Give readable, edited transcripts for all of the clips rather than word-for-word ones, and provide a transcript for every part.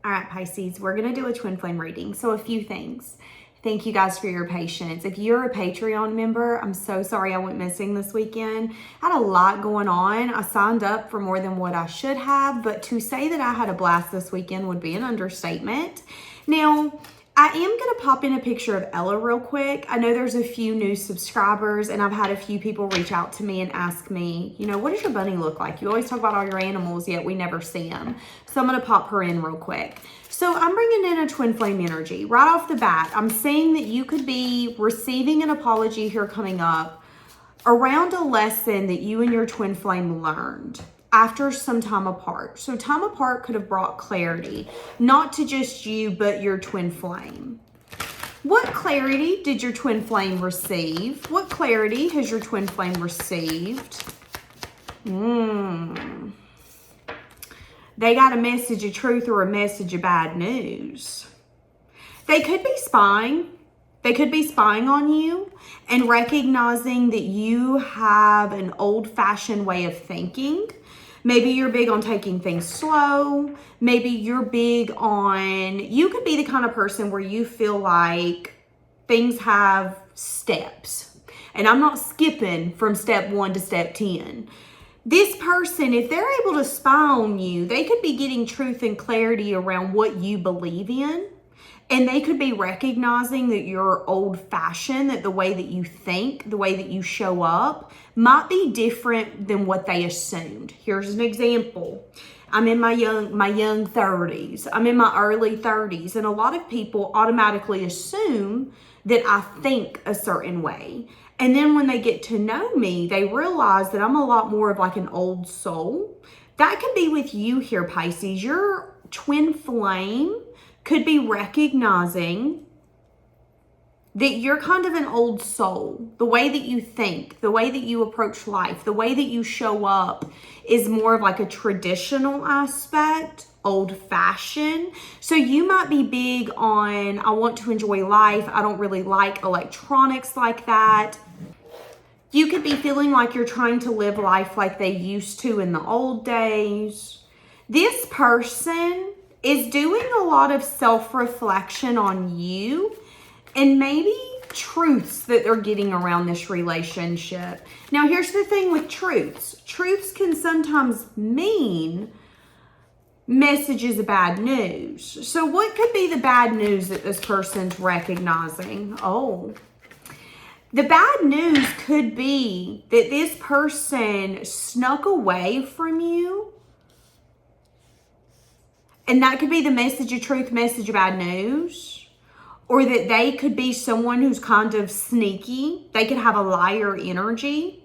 All right, Pisces, we're going to do a twin flame reading. So a few things. Thank you guys for your patience. If you're a Patreon member, I'm so sorry I went missing this weekend. I had a lot going on. I signed up for more than what I should have, but to say that I had a blast this weekend would be an understatement. Now, I am going to pop in a picture of Ella real quick. I know there's a few new subscribers, and I've had a few people reach out to me and ask me, you know, what does your bunny look like? You always talk about all your animals, yet we never see them. So I'm going to pop her in real quick. So I'm bringing in a twin flame energy. Right off the bat, I'm saying that you could be receiving an apology here coming up around a lesson that you and your twin flame learned after some time apart. So time apart could have brought clarity, not to just you, but your twin flame. What clarity did your twin flame receive? What clarity has your twin flame received? They got a message of truth or a message of bad news. They could be spying. They could be spying on you and recognizing that you have an old-fashioned way of thinking. Maybe you're big on taking things slow. Maybe you're big on, you could be the kind of person where you feel like things have steps. And I'm not skipping from step 1 to step 10. This person, if they're able to spy on you, they could be getting truth and clarity around what you believe in. And they could be recognizing that you're old-fashioned, that the way that you think, the way that you show up might be different than what they assumed. Here's an example. I'm in my young 30s. I'm in my early 30s. And a lot of people automatically assume that I think a certain way. And then when they get to know me, they realize that I'm a lot more of like an old soul. That could be with you here, Pisces. Your twin flame could be recognizing that you're kind of an old soul. The way that you think, the way that you approach life, the way that you show up is more of like a traditional aspect, old-fashioned. So you might be big on, I want to enjoy life. I don't really like electronics like that. You could be feeling like you're trying to live life like they used to in the old days. This person is doing a lot of self-reflection on you and maybe truths that they're getting around this relationship. Now, here's the thing with truths. Truths can sometimes mean messages of bad news. So what could be the bad news that this person's recognizing? The bad news could be that this person snuck away from you. And that could be the message of truth, message of bad news. Or that they could be someone who's kind of sneaky. They could have a liar energy.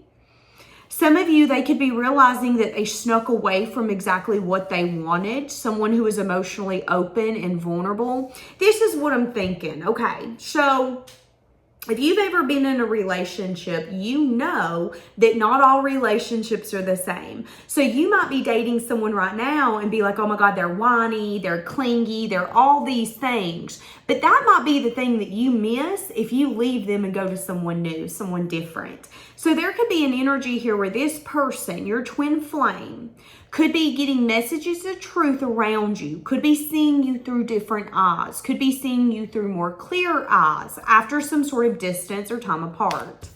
Some of you, they could be realizing that they snuck away from exactly what they wanted. Someone who is emotionally open and vulnerable. This is what I'm thinking. Okay, so if you've ever been in a relationship, you know that not all relationships are the same. So you might be dating someone right now and be like, oh my God, they're whiny, they're clingy, they're all these things. But that might be the thing that you miss if you leave them and go to someone new, someone different. So there could be an energy here where this person, your twin flame, could be getting messages of truth around you, could be seeing you through different eyes, could be seeing you through more clear eyes after some sort of distance or time apart.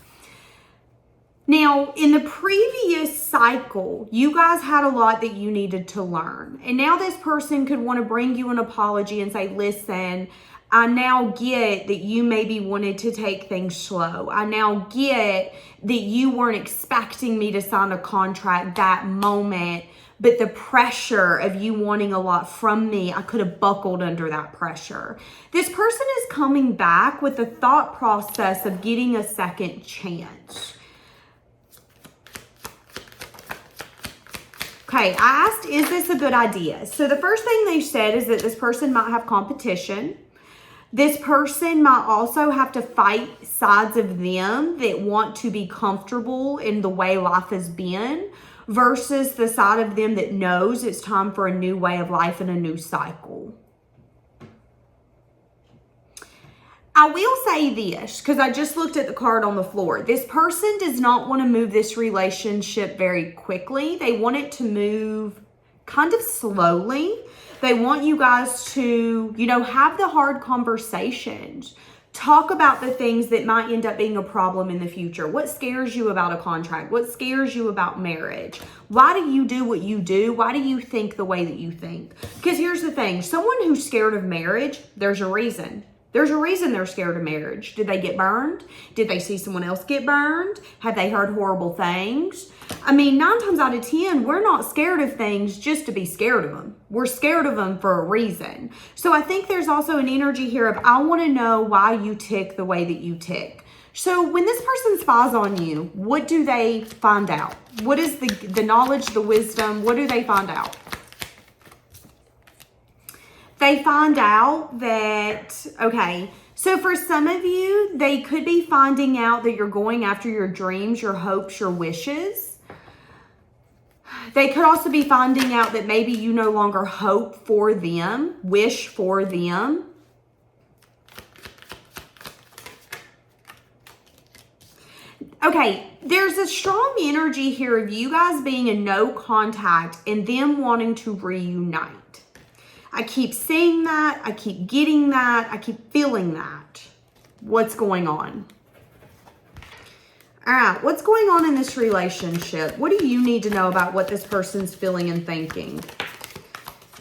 Now, in the previous cycle, you guys had a lot that you needed to learn. And now this person could want to bring you an apology and say, listen, I now get that you maybe wanted to take things slow. I now get that you weren't expecting me to sign a contract that moment, but the pressure of you wanting a lot from me, I could have buckled under that pressure. This person is coming back with the thought process of getting a second chance. Okay, I asked, is this a good idea? So the first thing they said is that this person might have competition. This person might also have to fight sides of them that want to be comfortable in the way life has been versus the side of them that knows it's time for a new way of life and a new cycle. I will say this, because I just looked at the card on the floor. This person does not want to move this relationship very quickly. They want it to move kind of slowly. They want you guys to, you know, have the hard conversations. Talk about the things that might end up being a problem in the future. What scares you about a contract? What scares you about marriage? Why do you do what you do? Why do you think the way that you think? Because here's the thing. Someone who's scared of marriage, there's a reason. There's a reason they're scared of marriage. Did they get burned? Did they see someone else get burned? Have they heard horrible things? I mean, 9 times out of 10, we're not scared of things just to be scared of them. We're scared of them for a reason. So I think there's also an energy here of, I want to know why you tick the way that you tick. So when this person spies on you, what do they find out? What is the knowledge, the wisdom? What do they find out? They find out that, okay, so for some of you, they could be finding out that you're going after your dreams, your hopes, your wishes. They could also be finding out that maybe you no longer hope for them, wish for them. Okay, there's a strong energy here of you guys being in no contact and them wanting to reunite. I keep seeing that. I keep getting that. I keep feeling that. What's going on? All right, what's going on in this relationship? What do you need to know about what this person's feeling and thinking?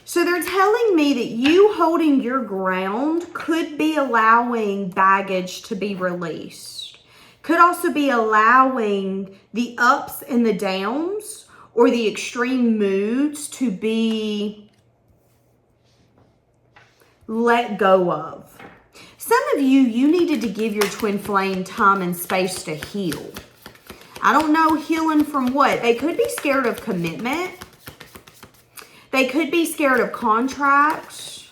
So they're telling me that you holding your ground could be allowing baggage to be released. Could also be allowing the ups and the downs or the extreme moods to be let go of. Some of you needed to give your twin flame time and space to heal. I don't know healing from what. They could be scared of commitment. They could be scared of contracts.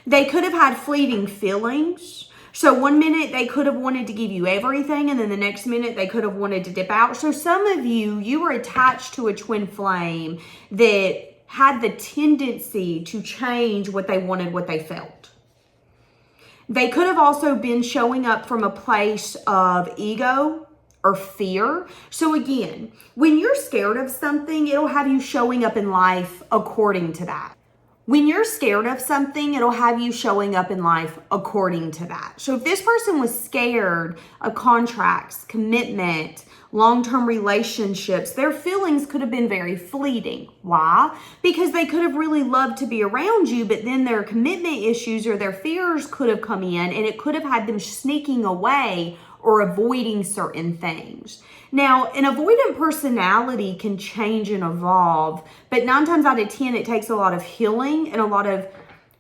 They could have had fleeting feelings. So one minute they could have wanted to give you everything and then the next minute they could have wanted to dip out. So some of you were attached to a twin flame that had the tendency to change what they wanted, what they felt. They could have also been showing up from a place of ego or fear. So again, when you're scared of something, it'll have you showing up in life according to that. When you're scared of something, it'll have you showing up in life according to that. So if this person was scared of contracts, commitment, long-term relationships, their feelings could have been very fleeting. Why? Because they could have really loved to be around you, but then their commitment issues or their fears could have come in and it could have had them sneaking away or avoiding certain things. Now, an avoidant personality can change and evolve, but 9 times out of 10, it takes a lot of healing and a lot of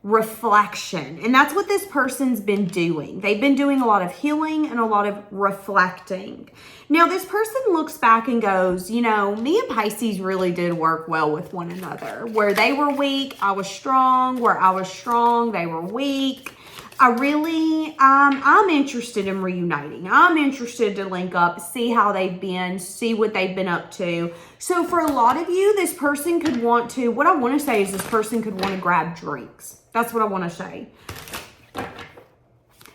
reflection. And that's what this person's been doing. They've been doing a lot of healing and a lot of reflecting. Now, this person looks back and goes, you know, me and Pisces really did work well with one another. Where they were weak, I was strong. Where I was strong, they were weak. I'm interested in reuniting. I'm interested to link up, see how they've been, see what they've been up to. So for a lot of you, this person could want to, what I want to say is this person could want to grab drinks. That's what I want to say.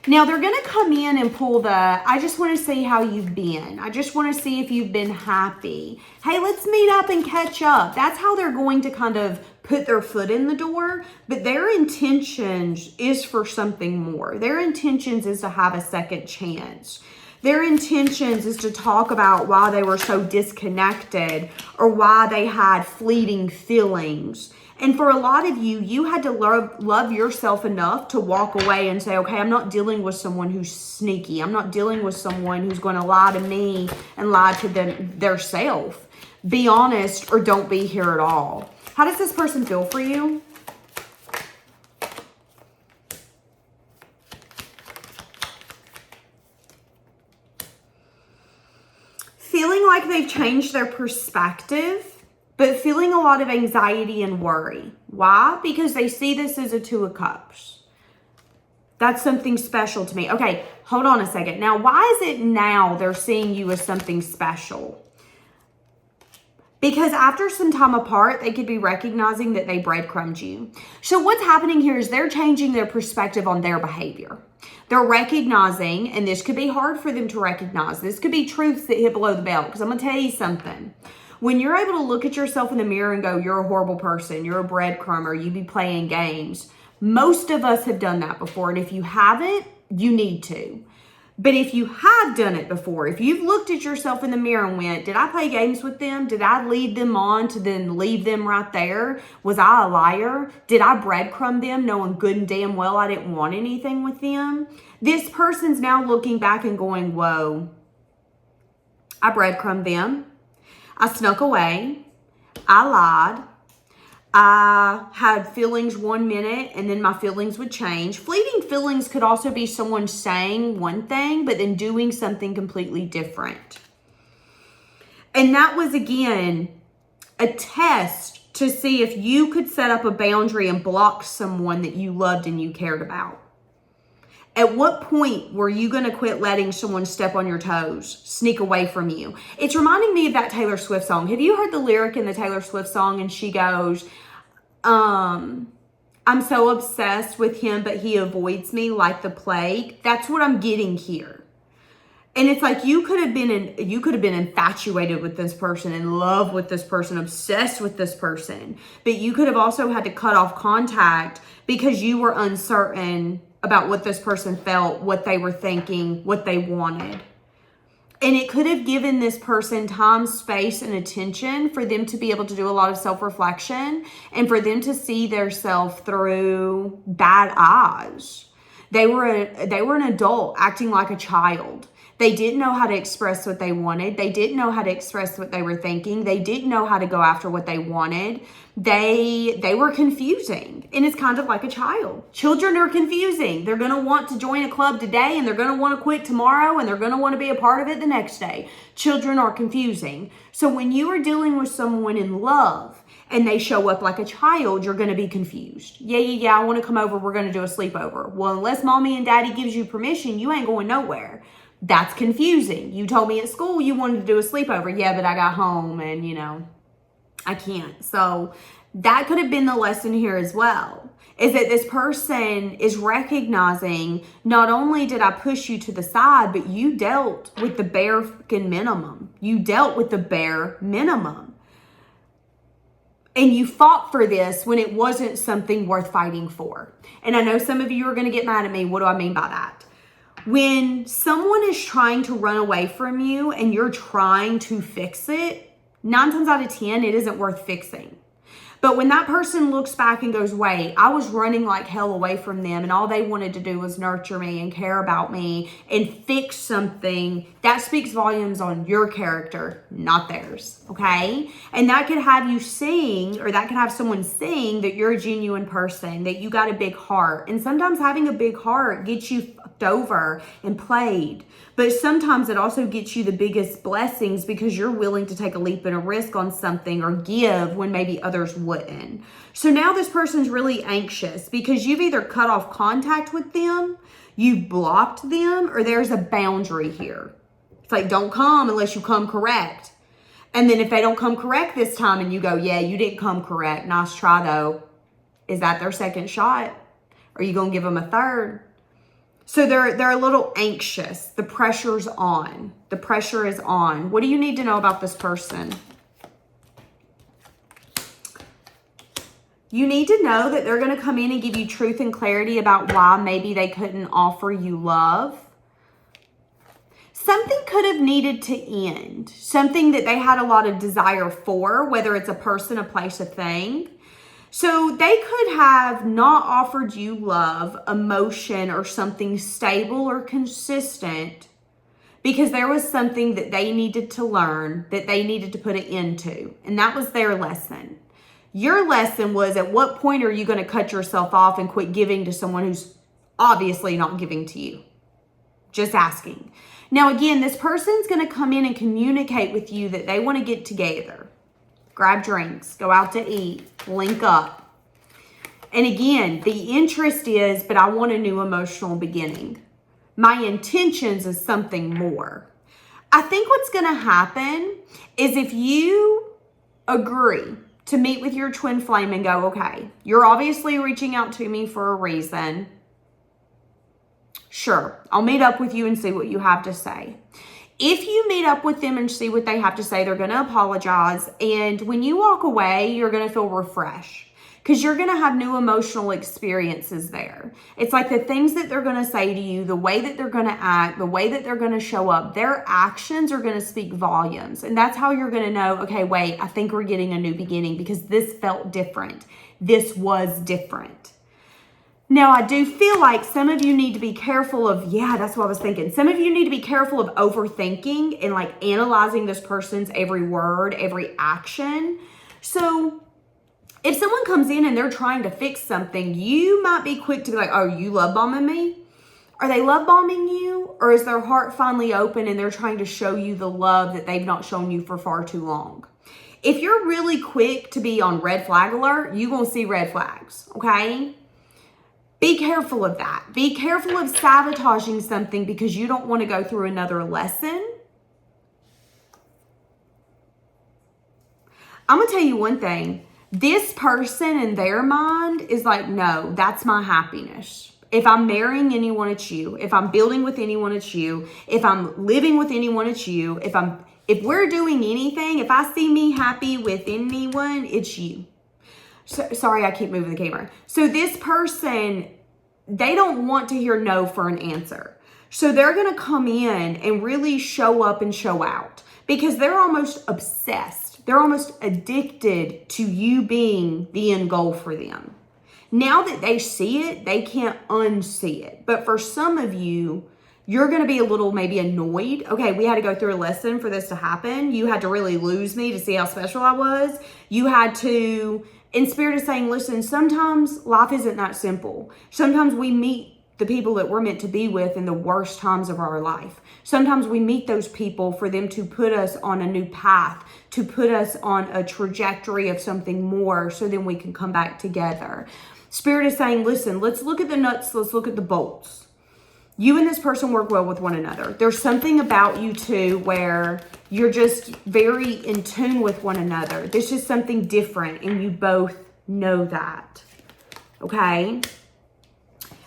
Now they're going to come in and pull the, I just want to see how you've been. I just want to see if you've been happy. Hey, let's meet up and catch up. That's how they're going to kind of put their foot in the door, but their intentions is for something more. Their intentions is to have a second chance. Their intentions is to talk about why they were so disconnected or why they had fleeting feelings. And for a lot of you, you had to love yourself enough to walk away and say, okay, I'm not dealing with someone who's sneaky. I'm not dealing with someone who's going to lie to me and lie to their self. Be honest or don't be here at all. How does this person feel for you? Feeling like they've changed their perspective, but feeling a lot of anxiety and worry. Why? Because they see this as a 2 of Cups. That's something special to me. Okay, hold on a second. Now, why is it now they're seeing you as something special? Because after some time apart, they could be recognizing that they breadcrumbed you. So what's happening here is they're changing their perspective on their behavior. They're recognizing, and this could be hard for them to recognize. This could be truths that hit below the belt. Because I'm going to tell you something. When you're able to look at yourself in the mirror and go, you're a horrible person, you're a breadcrumber, you be playing games. Most of us have done that before. And if you haven't, you need to. But if you have done it before, if you've looked at yourself in the mirror and went, did I play games with them? Did I lead them on to then leave them right there? Was I a liar? Did I breadcrumb them knowing good and damn well I didn't want anything with them? This person's now looking back and going, whoa, I breadcrumbed them. I snuck away. I lied. I had feelings 1 minute and then my feelings would change. Fleeting feelings could also be someone saying one thing, but then doing something completely different. And that was, again, a test to see if you could set up a boundary and block someone that you loved and you cared about. At what point were you going to quit letting someone step on your toes, sneak away from you? It's reminding me of that Taylor Swift song. Have you heard the lyric in the Taylor Swift song? And she goes, I'm so obsessed with him, but he avoids me like the plague. That's what I'm getting here. And it's like you could have been infatuated with this person, in love with this person, obsessed with this person. But you could have also had to cut off contact because you were uncertain about what this person felt, what they were thinking, what they wanted. And it could have given this person time, space, and attention for them to be able to do a lot of self-reflection and for them to see their self through bad eyes. They were an adult acting like a child. They didn't know how to express what they wanted. They didn't know how to express what they were thinking. They didn't know how to go after what they wanted. They were confusing. And it's kind of like a child. Children are confusing. They're going to want to join a club today and they're going to want to quit tomorrow and they're going to want to be a part of it the next day. Children are confusing. So when you are dealing with someone in love and they show up like a child, you're going to be confused. Yeah, I want to come over. We're going to do a sleepover. Well, unless mommy and daddy gives you permission, you ain't going nowhere. That's confusing. You told me at school you wanted to do a sleepover. Yeah, but I got home and, I can't. So that could have been the lesson here as well, is that this person is recognizing not only did I push you to the side, but you dealt with the bare fucking minimum. You dealt with the bare minimum. And you fought for this when it wasn't something worth fighting for. And I know some of you are going to get mad at me. What do I mean by that? When someone is trying to run away from you and you're trying to fix it, 9 times out of 10, it isn't worth fixing. But when that person looks back and goes, wait, I was running like hell away from them and all they wanted to do was nurture me and care about me and fix something, that speaks volumes on your character, not theirs, okay? And that could have you sing, or that could have someone sing that you're a genuine person, that you got a big heart. And sometimes having a big heart gets you fucked over and played. But sometimes it also gets you the biggest blessings because you're willing to take a leap and a risk on something or give when maybe others wouldn't. So now this person's really anxious because you've either cut off contact with them, you've blocked them, or there's a boundary here. It's like, don't come unless you come correct. And then if they don't come correct this time and you go, yeah, you didn't come correct. Nice try though. Is that their second shot? Are you going to give them a third? So they're a little anxious. The pressure's on. The pressure is on. What do you need to know about this person? You need to know that they're going to come in and give you truth and clarity about why maybe they couldn't offer you love. Something could have needed to end. Something that they had a lot of desire for, whether it's a person, a place, a thing. So they could have not offered you love, emotion, or something stable or consistent because there was something that they needed to learn, that they needed to put an end to. And that was their lesson. Your lesson was, at what point are you going to cut yourself off and quit giving to someone who's obviously not giving to you? Just asking. Now, again, this person's going to come in and communicate with you that they want to get together. Grab drinks, go out to eat, link up. And again, the interest is, but I want a new emotional beginning. My intentions is something more. I think what's going to happen is if you agree to meet with your twin flame and go, okay, you're obviously reaching out to me for a reason. Sure, I'll meet up with you and see what you have to say. If you meet up with them and see what they have to say, they're going to apologize. And when you walk away, you're going to feel refreshed because you're going to have new emotional experiences there. It's like the things that they're going to say to you, the way that they're going to act, the way that they're going to show up, their actions are going to speak volumes. And that's how you're going to know, okay, wait, I think we're getting a new beginning because this felt different. This was different. Now, I do feel like some of you need to be careful of, yeah, that's what I was thinking. Some of you need to be careful of overthinking and like analyzing this person's every word, every action. So if someone comes in and they're trying to fix something, you might be quick to be like, oh, you love bombing me? Are they love bombing you? Or is their heart finally open and they're trying to show you the love that they've not shown you for far too long? If you're really quick to be on red flag alert, you're going to see red flags, okay? Be careful of that. Be careful of sabotaging something because you don't want to go through another lesson. I'm going to tell you one thing. This person in their mind is like, no, that's my happiness. If I'm marrying anyone, it's you. If I'm building with anyone, it's you. If I'm living with anyone, it's you. If we're doing anything, if I see me happy with anyone, it's you. So, sorry, I keep moving the camera. So this person, they don't want to hear no for an answer. So they're going to come in and really show up and show out because they're almost obsessed. They're almost addicted to you being the end goal for them. Now that they see it, they can't unsee it. But for some of you, you're going to be a little maybe annoyed. Okay, we had to go through a lesson for this to happen. You had to really lose me to see how special I was. You had to... And Spirit is saying, listen, sometimes life isn't that simple. Sometimes we meet the people that we're meant to be with in the worst times of our life. Sometimes we meet those people for them to put us on a new path, to put us on a trajectory of something more so then we can come back together. Spirit is saying, listen, let's look at the nuts, let's look at the bolts. You and this person work well with one another. There's something about you two where you're just very in tune with one another. There's just something different and you both know that. Okay?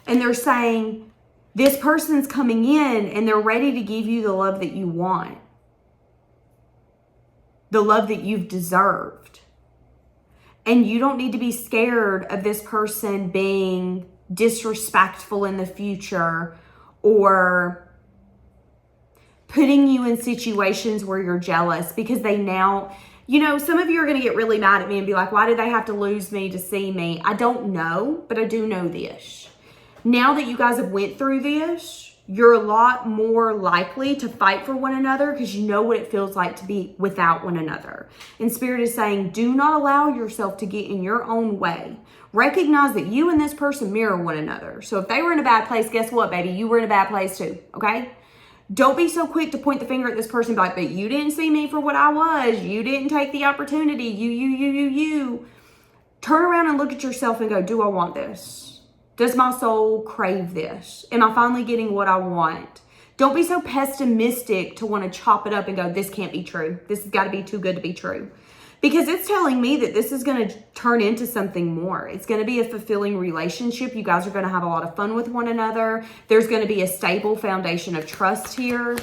And they're saying this person's coming in and they're ready to give you the love that you want. The love that you've deserved. And you don't need to be scared of this person being disrespectful in the future or putting you in situations where you're jealous because they now, you know, some of you are going to get really mad at me and be like, why did they have to lose me to see me? I don't know, but I do know this. Now that you guys have went through this, you're a lot more likely to fight for one another because you know what it feels like to be without one another. And Spirit is saying, do not allow yourself to get in your own way. Recognize that you and this person mirror one another. So if they were in a bad place, guess what, baby? You were in a bad place too, okay? Don't be so quick to point the finger at this person and be like, but you didn't see me for what I was. You didn't take the opportunity. You. Turn around and look at yourself and go, do I want this? Does my soul crave this? Am I finally getting what I want? Don't be so pessimistic to want to chop it up and go, this can't be true. This has got to be too good to be true. Because it's telling me that this is going to turn into something more. It's going to be a fulfilling relationship. You guys are going to have a lot of fun with one another. There's going to be a stable foundation of trust here.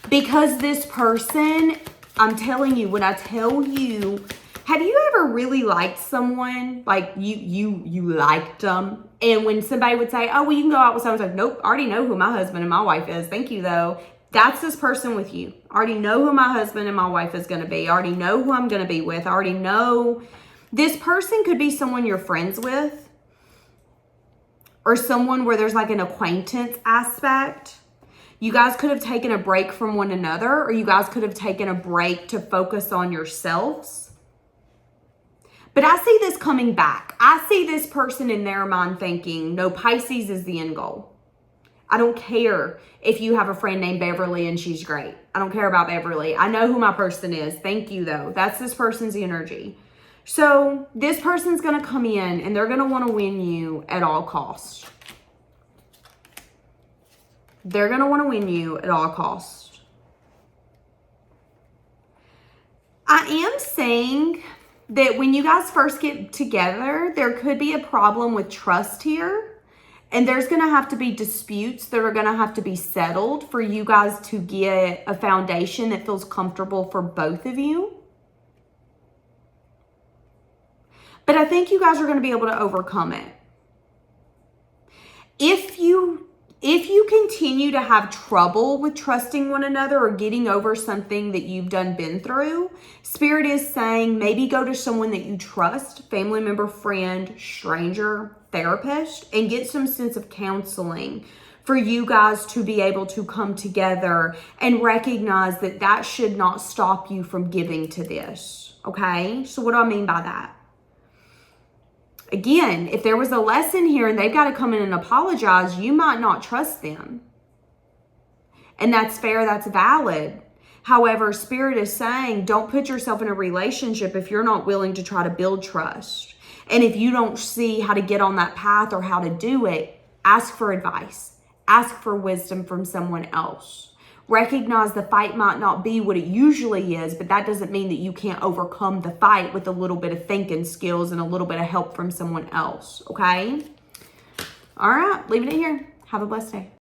Because this person, I'm telling you, when I tell you, have you ever really liked someone? Like you liked them. And when somebody would say, oh, well, you can go out with someone, it's like, nope, I already know who my husband and my wife is. Thank you, though. That's this person with you. I already know who my husband and my wife is going to be. I already know who I'm going to be with. I already know. This person could be someone you're friends with or someone where there's like an acquaintance aspect. You guys could have taken a break from one another or you guys could have taken a break to focus on yourselves. But I see this coming back. I see this person in their mind thinking, no, Pisces is the end goal. I don't care if you have a friend named Beverly and she's great. I don't care about Beverly. I know who my person is. Thank you, though. That's this person's energy. So this person's going to come in and they're going to want to win you at all costs. They're going to want to win you at all costs. I am saying that when you guys first get together, there could be a problem with trust here. And there's going to have to be disputes that are going to have to be settled for you guys to get a foundation that feels comfortable for both of you. But I think you guys are going to be able to overcome it. If you continue to have trouble with trusting one another or getting over something that you've been through, Spirit is saying maybe go to someone that you trust, family member, friend, stranger, therapist, and get some sense of counseling for you guys to be able to come together and recognize that that should not stop you from giving to this. Okay? So what do I mean by that? Again, if there was a lesson here and they've got to come in and apologize, you might not trust them. And that's fair, that's valid. However, Spirit is saying don't put yourself in a relationship if you're not willing to try to build trust. And if you don't see how to get on that path or how to do it, ask for advice. Ask for wisdom from someone else. Recognize the fight might not be what it usually is, but that doesn't mean that you can't overcome the fight with a little bit of thinking skills and a little bit of help from someone else, okay? All right, leaving it here. Have a blessed day.